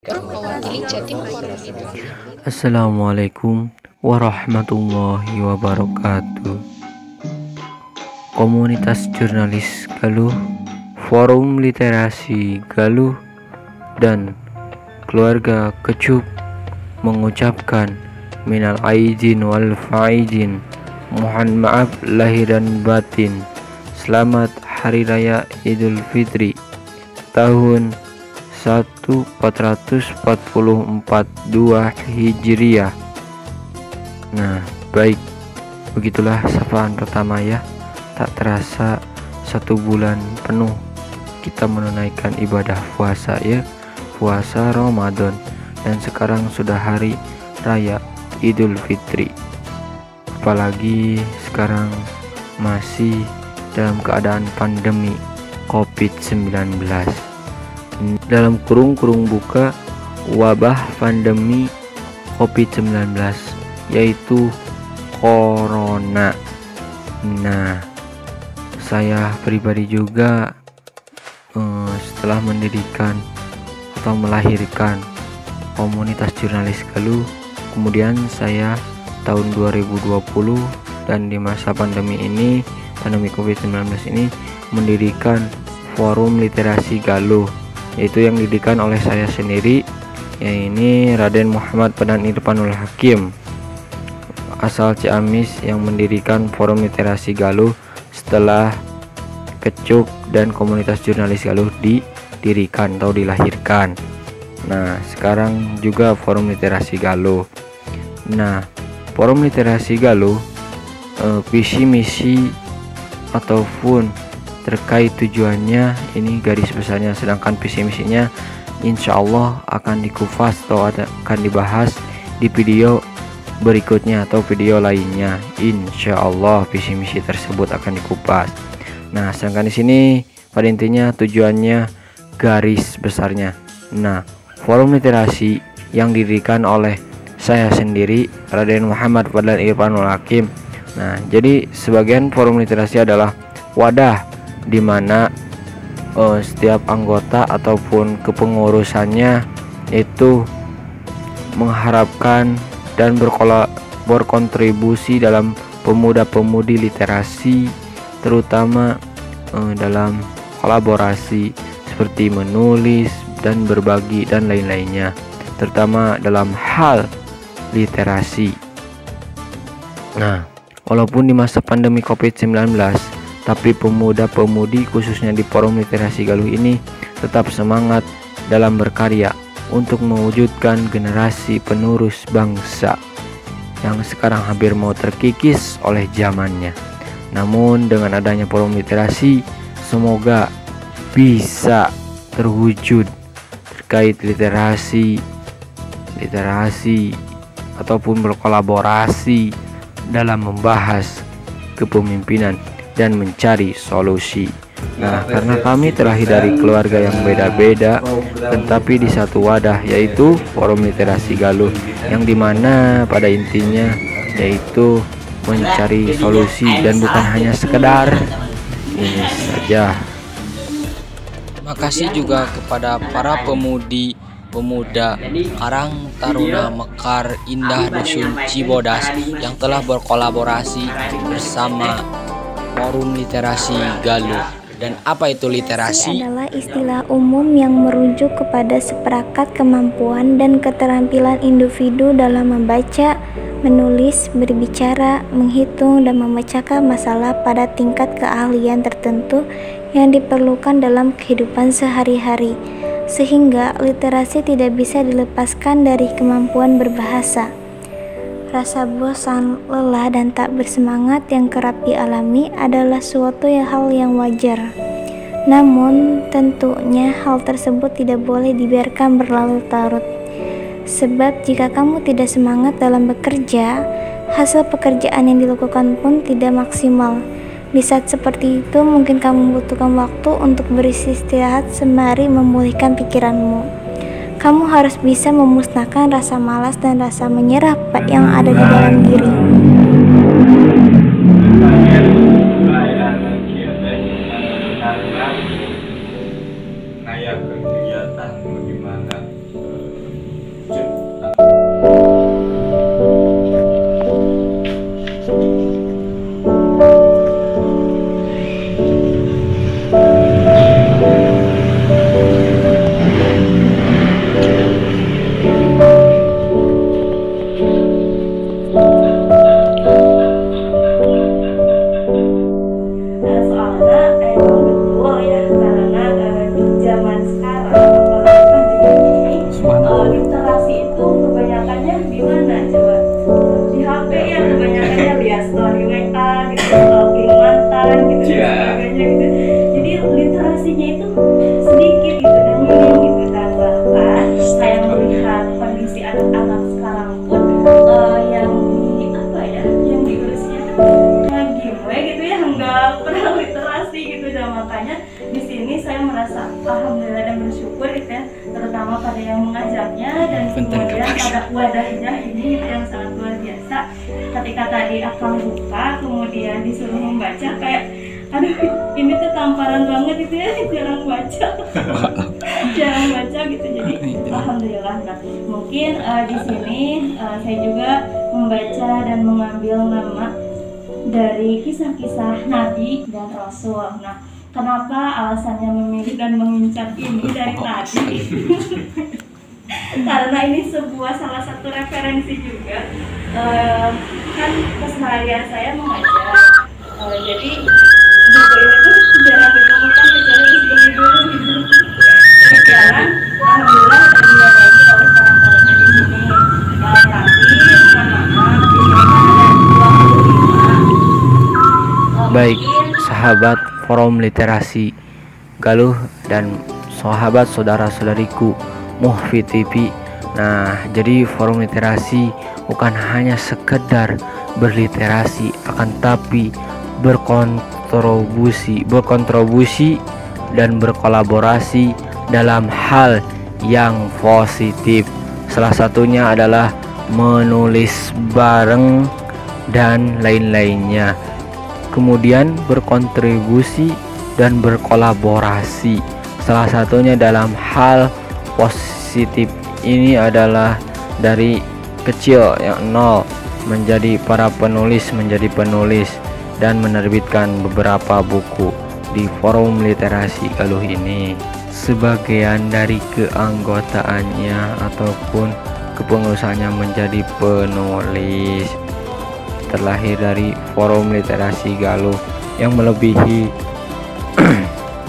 mewakili Jatim Forum itu. Assalamualaikum warahmatullahi wabarakatuh. Komunitas Jurnalis Galuh, Forum Literasi Galuh, dan keluarga Kecup mengucapkan minal aidin wal faizin, mohon maaf lahir dan batin. Selamat Hari Raya Idul Fitri tahun 1444 Hijriah. Nah, baik, begitulah sapaan pertama ya. Tak terasa 1 bulan penuh kita menunaikan ibadah puasa ya, puasa Ramadan, dan sekarang sudah hari raya Idul Fitri. Apalagi sekarang masih dalam keadaan pandemi COVID-19. Dalam kurung buka wabah pandemi COVID-19 yaitu corona. Nah, saya pribadi juga setelah mendirikan atau melahirkan komunitas jurnalis Galuh, kemudian saya tahun 2020 dan di masa pandemi ini, pandemi COVID-19 ini, mendirikan Forum Literasi Galuh, yaitu yang didirikan oleh saya sendiri, yaitu Raden Muhammad Padan Irfanul Hakim, asal Ciamis, yang mendirikan Forum Literasi Galuh setelah Kecup dan komunitas jurnalis Galuh didirikan atau dilahirkan. Nah, sekarang juga Forum Literasi Galuh. Nah, Forum Literasi Galuh, visi misi ataupun terkait tujuannya ini garis besarnya, sedangkan visi misinya insya Allah akan dikupas atau akan dibahas di video berikutnya atau video lainnya. Insya Allah visi misi tersebut akan dikupas. Nah, sedangkan di sini pada intinya tujuannya, garis besarnya. Nah, Forum Literasi yang didirikan oleh saya sendiri, Raden Muhammad Padan Irfanul Hakim. Nah, jadi sebagian Forum Literasi adalah wadah di mana setiap anggota ataupun kepengurusannya itu mengharapkan dan berkontribusi dalam pemuda-pemudi literasi, terutama dalam kolaborasi seperti menulis dan berbagi dan lain-lainnya, terutama dalam hal literasi. Nah, walaupun di masa pandemi COVID-19, tapi pemuda-pemudi khususnya di Forum Literasi Galuh ini tetap semangat dalam berkarya untuk mewujudkan generasi penerus bangsa yang sekarang hampir mau terkikis oleh zamannya. Namun dengan adanya Forum Literasi, semoga bisa terwujud terkait literasi ataupun berkolaborasi dalam membahas kepemimpinan dan mencari solusi. Nah, karena kami terlahir dari keluarga yang beda-beda, tetapi di satu wadah, yaitu Forum Literasi Galuh, yang dimana pada intinya yaitu mencari solusi dan bukan hanya sekedar ini saja. Terima kasih juga kepada para pemuda Karang Taruna Mekar Indah Dusun Cibodas yang telah berkolaborasi bersama Forum Literasi Galuh. Dan apa itu literasi? Adalah istilah umum yang merujuk kepada seperangkat kemampuan dan keterampilan individu dalam membaca, menulis, berbicara, menghitung, dan memecahkan masalah pada tingkat keahlian tertentu yang diperlukan dalam kehidupan sehari-hari, sehingga literasi tidak bisa dilepaskan dari kemampuan berbahasa. Rasa bosan, lelah, dan tak bersemangat yang kerap dialami adalah suatu hal yang wajar. Namun, tentunya hal tersebut tidak boleh dibiarkan berlarut-larut. Sebab jika kamu tidak semangat dalam bekerja, hasil pekerjaan yang dilakukan pun tidak maksimal. Di saat seperti itu, mungkin kamu membutuhkan waktu untuk beristirahat sembari memulihkan pikiranmu. Kamu harus bisa memusnahkan rasa malas dan rasa menyerah yang ada di dalam diri. Kayak kegiatan bagaimana pertama pada yang mengajaknya dan kemudian pada wadahnya ini yang sangat luar biasa. Ketika tadi akang buka kemudian disuruh membaca, kayak aduh ini tuh tamparan banget itu ya, jarang baca jarang baca gitu. Jadi alhamdulillah. Nah, mungkin di sini saya juga membaca dan mengambil nama dari kisah-kisah Nabi dan Rasul. Nah, kenapa alasannya memilih dan mengincar ini dari tadi? Karena ini salah satu referensi juga. Kan keseharian saya mengajar, jadi buku ini tuh jarang ditemukan kecuali di dulu gitu. Sekarang alhamdulillah terbiasa oleh orang-orangnya di sini. Tapi mohon maaf, di sini kan ada 25. Baik, sahabat Forum Literasi Galuh dan sahabat saudara-saudariku Muhfi TV. Nah, jadi Forum Literasi bukan hanya sekedar berliterasi, akan tapi berkontribusi dan berkolaborasi dalam hal yang positif. Salah satunya adalah menulis bareng dan lain-lainnya. Kemudian berkontribusi dan berkolaborasi. Salah satunya dalam hal positif ini adalah dari kecil yang nol menjadi penulis dan menerbitkan beberapa buku di Forum Literasi Galuh ini. Sebagian dari keanggotaannya ataupun kepengurusannya menjadi penulis. Terlahir dari Forum Literasi Galuh yang melebihi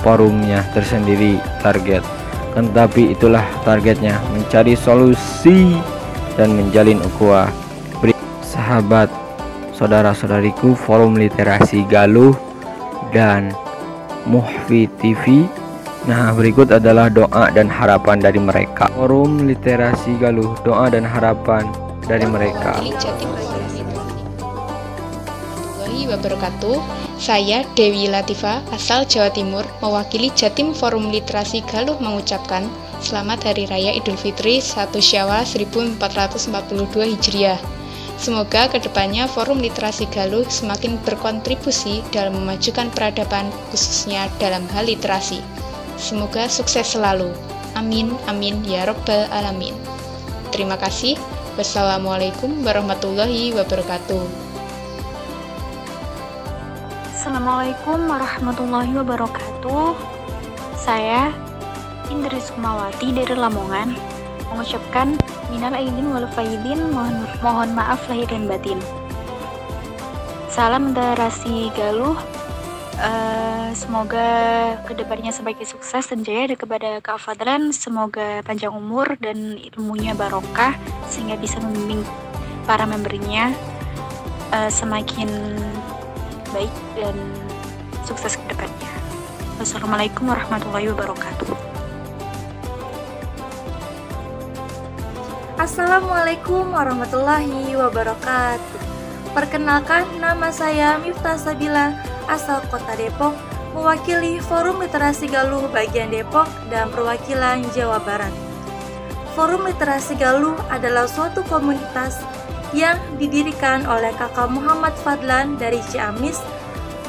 forumnya tersendiri target. Tetapi itulah targetnya, mencari solusi dan menjalin ukhuwah. Sahabat saudara-saudariku Forum Literasi Galuh dan Muhfi TV. Nah, berikut adalah doa dan harapan dari mereka. Forum Literasi Galuh, doa dan harapan dari mereka. Wabarakatuh. Saya Dewi Latifah, asal Jawa Timur, mewakili Jatim Forum Literasi Galuh mengucapkan Selamat Hari Raya Idul Fitri 1 Syawal 1442 Hijriah. Semoga kedepannya Forum Literasi Galuh semakin berkontribusi dalam memajukan peradaban, khususnya dalam hal literasi. Semoga sukses selalu. Amin, amin, ya Rabbal Alamin. Terima kasih. Wassalamualaikum warahmatullahi wabarakatuh. Assalamualaikum warahmatullahi wabarakatuh. Saya Indri Sukmawati dari Lamongan mengucapkan minal aidin wal faidin, mohon maaf lahir dan batin. Salam literasi Galuh. Semoga kedepannya semakin sukses dan jaya, dan kepada Kak Fadlan semoga panjang umur dan ilmunya barokah sehingga bisa membimbing para membernya semakin baik dan sukses ke depannya. Wassalamualaikum warahmatullahi wabarakatuh. Assalamualaikum warahmatullahi wabarakatuh. Perkenalkan, nama saya Miftah Sabila, asal Kota Depok, mewakili Forum Literasi Galuh bagian Depok dan perwakilan Jawa Barat. Forum Literasi Galuh adalah suatu komunitas yang didirikan oleh Kakak Muhammad Fadlan dari Ciamis,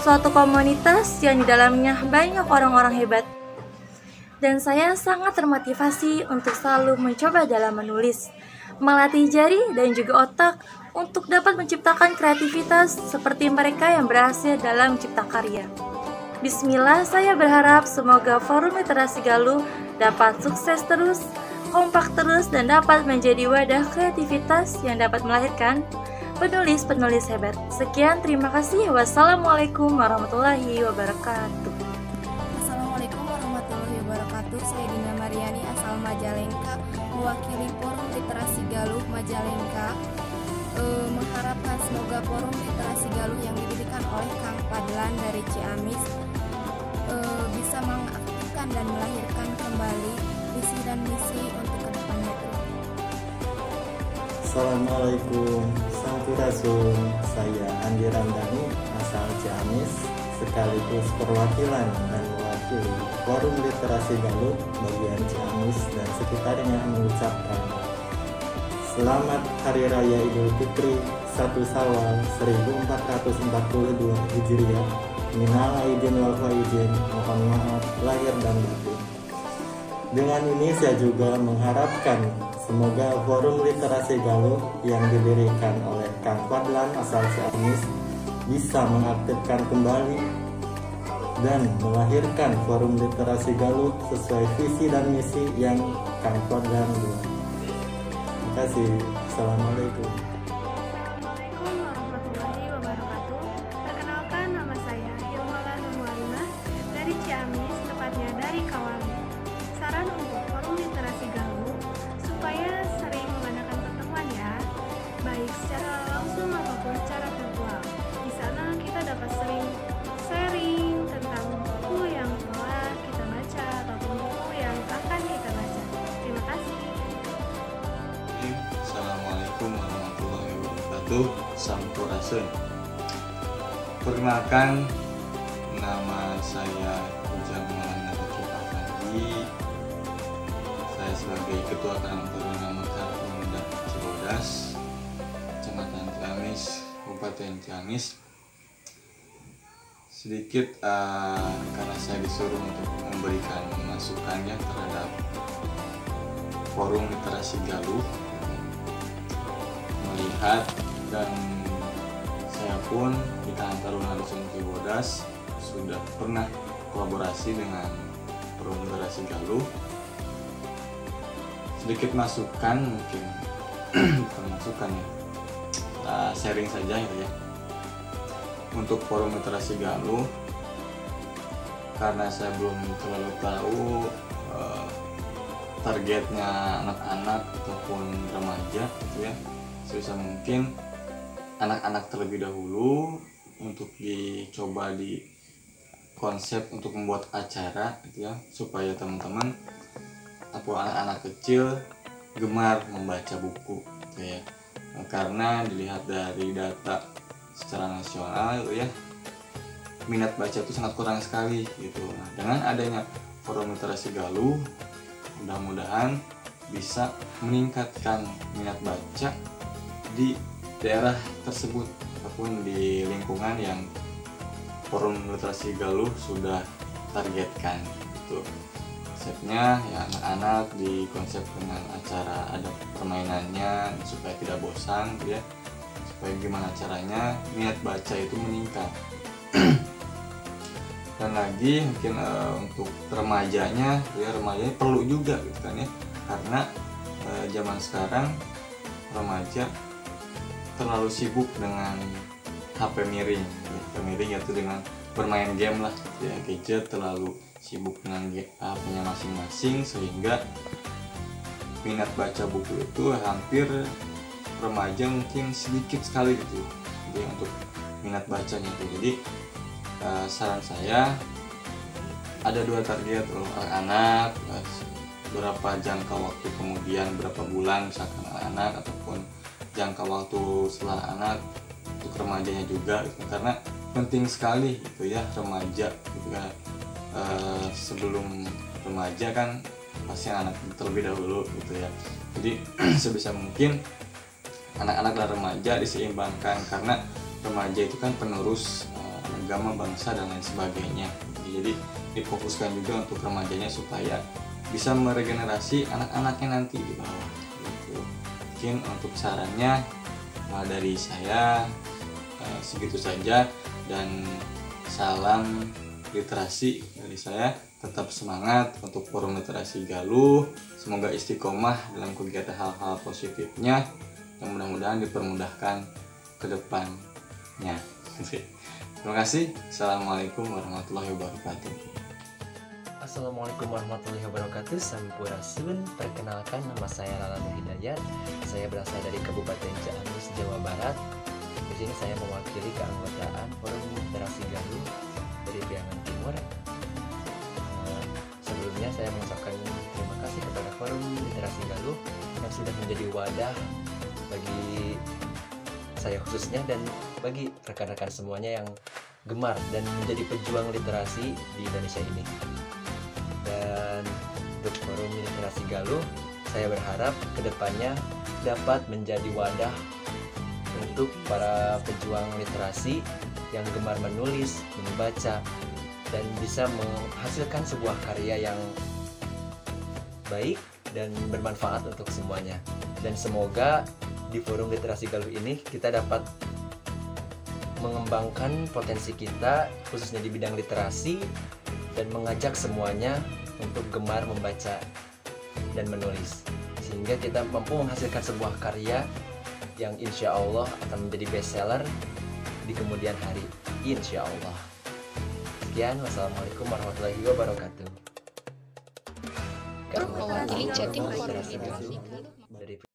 suatu komunitas yang di dalamnya banyak orang-orang hebat. Dan saya sangat termotivasi untuk selalu mencoba dalam menulis, melatih jari dan juga otak untuk dapat menciptakan kreativitas seperti mereka yang berhasil dalam mencipta karya. Bismillah, saya berharap semoga Forum Literasi Galuh dapat sukses terus, kompak terus, dan dapat menjadi wadah kreativitas yang dapat melahirkan penulis-penulis hebat. Sekian, terima kasih. Wassalamualaikum warahmatullahi wabarakatuh. Assalamualaikum warahmatullahi wabarakatuh. Saya Dina Mariani, asal Majalengka, mewakili Forum Literasi Galuh Majalengka. Mengharapkan semoga Forum Literasi Galuh yang didirikan oleh Kang Fadlan dari Ciamis bisa mengaktifkan dan melahirkan kembali visi dan misi untuk kedepannya. Assalamualaikum, Sampurasun. Saya Andi Ramdhani, asal Ciamis, sekaligus perwakilan dan mewakili Forum Literasi Galuh bagian Ciamis dan sekitar. sekitarnya mengucapkan Selamat Hari Raya Idul Fitri 1 Syawal 1442 Hijriah. Minal aidin wal faizin, mohon maaf lahir dan batin. Dengan ini saya juga mengharapkan semoga Forum Literasi Galuh yang didirikan oleh Kang Fadlan asal Ciamis bisa mengaktifkan kembali dan melahirkan Forum Literasi Galuh sesuai visi dan misi yang Kang Fadlan buat. Terima kasih. Assalamualaikum. Assalamualaikum warahmatullahi wabarakatuh. Perkenalkan, nama saya Hilmala Nurwalimah dari Ciamis, tepatnya dari Kawali. Saran untuk Forum Literasi Galuh supaya sering mengadakan pertemuan ya, baik secara langsung ataupun secara virtual. Di sana kita dapat sering sharing tentang buku yang telah kita baca ataupun buku yang akan kita baca. Terima kasih. Assalamualaikum warahmatullahi wabarakatuh. Sampurasun. Perkenalkan, nama saya Ujang Maulana Afandi. Saya sebagai Ketua Karang Taruna Mekar Pemuda Cibodas, Kecamatan Ciamis, Kabupaten Ciamis. Sedikit karena saya disuruh untuk memberikan masukannya terhadap Forum Literasi Galuh, melihat dan saya pun di Karang Taruna Dusun Cibodas sudah pernah kolaborasi dengan Forum Literasi Galuh. Sedikit masukan mungkin bukan masukan ya, sharing saja gitu ya. Untuk Forum Literasi Galuh, karena saya belum terlalu tahu targetnya anak-anak ataupun remaja gitu ya, sebisa mungkin anak-anak terlebih dahulu untuk dicoba di konsep untuk membuat acara gitu ya, supaya teman-teman atau anak-anak kecil gemar membaca buku gitu ya. Karena dilihat dari data secara nasional gitu ya, minat baca itu sangat kurang sekali gitu. Nah, dengan adanya Forum Literasi Galuh, mudah-mudahan bisa meningkatkan minat baca di daerah tersebut ataupun di lingkungan yang Forum Literasi Galuh sudah targetkan gitu. Konsepnya ya anak-anak di konsep dengan acara ada permainannya supaya tidak bosan gitu ya, supaya gimana caranya minat baca itu meningkat. Dan lagi mungkin untuk remajanya ya, remajanya perlu juga gitu kan ya, karena zaman sekarang remaja terlalu sibuk dengan HP miring ya. HP miring yaitu dengan bermain game lah ya, gadget, terlalu sibuk dengan HP-nya masing-masing, sehingga minat baca buku itu hampir remaja mungkin sedikit sekali gitu jadi untuk minat bacanya itu. Jadi saran saya ada 2 target anak-anak, berapa jangka waktu kemudian berapa bulan misalkan anak-anak, ataupun jangka waktu setelah anak untuk remajanya juga gitu. Karena penting sekali gitu ya remaja gitu kan. Sebelum remaja kan pasti anak terlebih dahulu gitu ya. Jadi sebisa mungkin anak-anak dan remaja diseimbangkan, karena remaja itu kan penerus agama, bangsa dan lain sebagainya. Jadi difokuskan juga untuk remajanya supaya bisa meregenerasi anak-anaknya nanti di bawah gitu. Mungkin untuk sarannya dari saya segitu saja, dan salam literasi dari saya. Tetap semangat untuk Forum Literasi Galuh, semoga istiqomah dalam kegiatan hal-hal positifnya yang mudah-mudahan dipermudahkan ke depannya. Terima kasih. Assalamualaikum warahmatullahi wabarakatuh. Assalamualaikum warahmatullahi wabarakatuh. Sampurasun. Perkenalkan, nama saya Lalanu Hidayat. Saya berasal dari Kabupaten Ciamis, Jawa Barat. Di sini saya mewakili keanggotaan Forum Literasi Galuh dari Priangan Timur. Sebelumnya saya mengucapkan terima kasih kepada Forum Literasi Galuh yang sudah menjadi wadah bagi saya khususnya dan bagi rekan-rekan semuanya yang gemar dan menjadi pejuang literasi di Indonesia ini. Dan untuk Forum Literasi Literasi Galuh, saya berharap kedepannya dapat menjadi wadah untuk para pejuang literasi yang gemar menulis, membaca, dan bisa menghasilkan sebuah karya yang baik dan bermanfaat untuk semuanya. Dan semoga di forum Literasi Galuh ini kita dapat mengembangkan potensi kita khususnya di bidang literasi dan mengajak semuanya untuk gemar membaca dan menulis, sehingga kita mampu menghasilkan sebuah karya yang insya Allah akan menjadi bestseller di kemudian hari, insya Allah. Sekian, wassalamualaikum warahmatullahi wabarakatuh. Mewakili Jatim Forum Literasi Galuh.